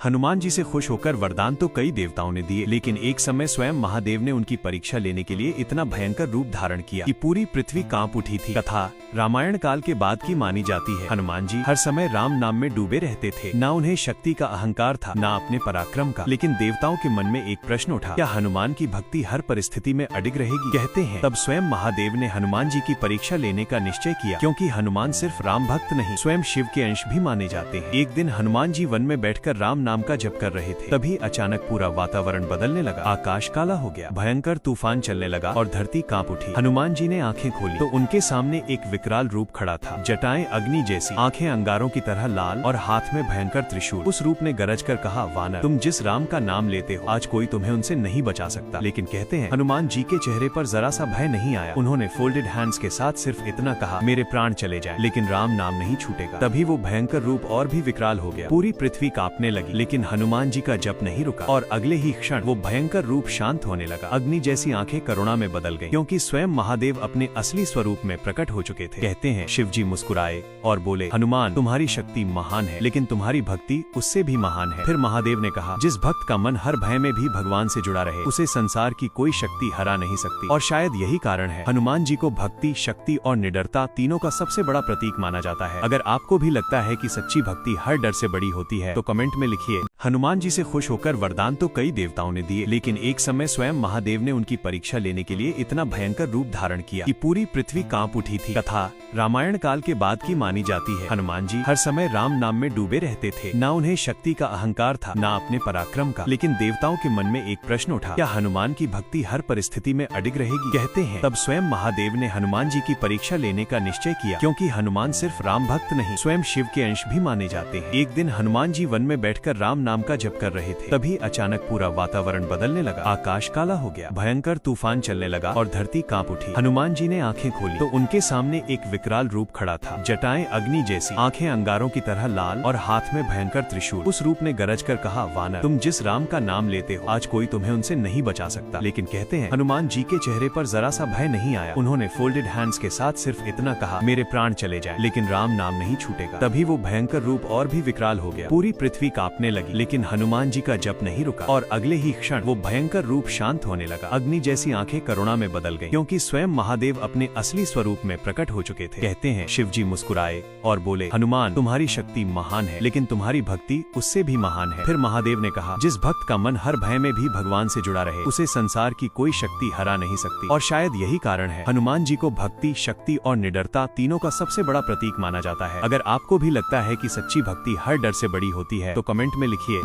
हनुमान जी से खुश होकर वरदान तो कई देवताओं ने दिए, लेकिन एक समय स्वयं महादेव ने उनकी परीक्षा लेने के लिए इतना भयंकर रूप धारण किया कि पूरी पृथ्वी कांप उठी थी। कथा रामायण काल के बाद की मानी जाती है। हनुमान जी हर समय राम नाम में डूबे रहते थे। न उन्हें शक्ति का अहंकार था, न अपने पराक्रम का। लेकिन देवताओं के मन में एक प्रश्न उठा, क्या हनुमान की भक्ति हर परिस्थिति में अडिग रहेगी? कहते हैं तब स्वयं महादेव ने हनुमान जी की परीक्षा लेने का निश्चय किया, क्योंकि हनुमान सिर्फ राम भक्त नहीं, स्वयं शिव के अंश भी माने जाते हैं। एक दिन हनुमान जी वन में बैठकर राम नाम का जप कर रहे थे। तभी अचानक पूरा वातावरण बदलने लगा, आकाश काला हो गया, भयंकर तूफान चलने लगा और धरती कांप उठी। हनुमान जी ने आंखें खोली तो उनके सामने एक विकराल रूप खड़ा था। जटाएं अग्नि जैसी, आंखें अंगारों की तरह लाल और हाथ में भयंकर त्रिशूल। उस रूप ने गरज कर कहा, वानर, तुम जिस राम का नाम लेते हो, आज कोई तुम्हें उनसे नहीं बचा सकता। लेकिन कहते हैं हनुमान जी के चेहरे पर जरा सा भय नहीं आया। उन्होंने फोल्डेड हैंड्स के साथ सिर्फ इतना कहा, मेरे प्राण चले जाएं, लेकिन राम नाम नहीं छूटेगा। तभी वो भयंकर रूप और भी विकराल हो गया। पूरी पृथ्वी कांपने लगी, लेकिन हनुमान जी का जप नहीं रुका और अगले ही क्षण वो भयंकर रूप शांत होने लगा। अग्नि जैसी आंखें करुणा में बदल गईं, क्योंकि स्वयं महादेव अपने असली स्वरूप में प्रकट हो चुके थे। कहते हैं शिव जी मुस्कुराए और बोले, हनुमान, तुम्हारी शक्ति महान है, लेकिन तुम्हारी भक्ति उससे भी महान है। फिर महादेव ने कहा, जिस भक्त का मन हर भय में भी भगवान से जुड़ा रहे, उसे संसार की कोई शक्ति हरा नहीं सकती। और शायद यही कारण है हनुमान जी को भक्ति, शक्ति और निडरता तीनों का सबसे बड़ा प्रतीक माना जाता है। अगर आपको भी लगता है कि सच्ची भक्ति हर डर से बड़ी होती है, तो कमेंट में लिखिए। हनुमान जी से खुश होकर वरदान तो कई देवताओं ने दिए, लेकिन एक समय स्वयं महादेव ने उनकी परीक्षा लेने के लिए इतना भयंकर रूप धारण किया कि पूरी पृथ्वी कांप उठी थी। कथा रामायण काल के बाद की मानी जाती है। हनुमान जी हर समय राम नाम में डूबे रहते थे। न उन्हें शक्ति का अहंकार था, न अपने पराक्रम का। लेकिन देवताओं के मन में एक प्रश्न उठा, क्या हनुमान की भक्ति हर परिस्थिति में अडिग रहेगी? कहते हैं तब स्वयं महादेव ने हनुमान जी की परीक्षा लेने का निश्चय किया, क्योंकि हनुमान सिर्फ राम भक्त नहीं, स्वयं शिव के अंश भी माने जाते हैं। एक दिन हनुमान जी वन में बैठकर राम नाम का जप कर रहे थे। तभी अचानक पूरा वातावरण बदलने लगा, आकाश काला हो गया, भयंकर तूफान चलने लगा और धरती कांप उठी। हनुमान जी ने आंखें खोली तो उनके सामने एक विकराल रूप खड़ा था। जटाएं अग्नि जैसी, आंखें अंगारों की तरह लाल और हाथ में भयंकर त्रिशूल। उस रूप ने गरज कर कहा, वानर, तुम जिस राम का नाम लेते हो, आज कोई तुम्हें उनसे नहीं बचा सकता। लेकिन कहते हैं हनुमान जी के चेहरे पर जरा सा भय नहीं आया। उन्होंने फोल्डेड हैंड्स के साथ सिर्फ इतना कहा, मेरे प्राण चले जाएं, लेकिन राम नाम नहीं छूटेगा। तभी वो भयंकर रूप और भी विकराल हो गया। पूरी पृथ्वी कांपने लगी, लेकिन हनुमान जी का जप नहीं रुका और अगले ही क्षण वो भयंकर रूप शांत होने लगा। अग्नि जैसी आंखें करुणा में बदल गईं, क्योंकि स्वयं महादेव अपने असली स्वरूप में प्रकट हो चुके थे। कहते हैं शिव जी मुस्कुराए और बोले, हनुमान, तुम्हारी शक्ति महान है, लेकिन तुम्हारी भक्ति उससे भी महान है। फिर महादेव ने कहा, जिस भक्त का मन हर भय में भी भगवान से जुड़ा रहे, उसे संसार की कोई शक्ति हरा नहीं सकती। और शायद यही कारण है हनुमान जी को भक्ति, शक्ति और निडरता तीनों का सबसे बड़ा प्रतीक माना जाता है। अगर आपको भी लगता है कि सच्ची भक्ति हर डर से बड़ी होती है, तो कमेंट में लिखिए।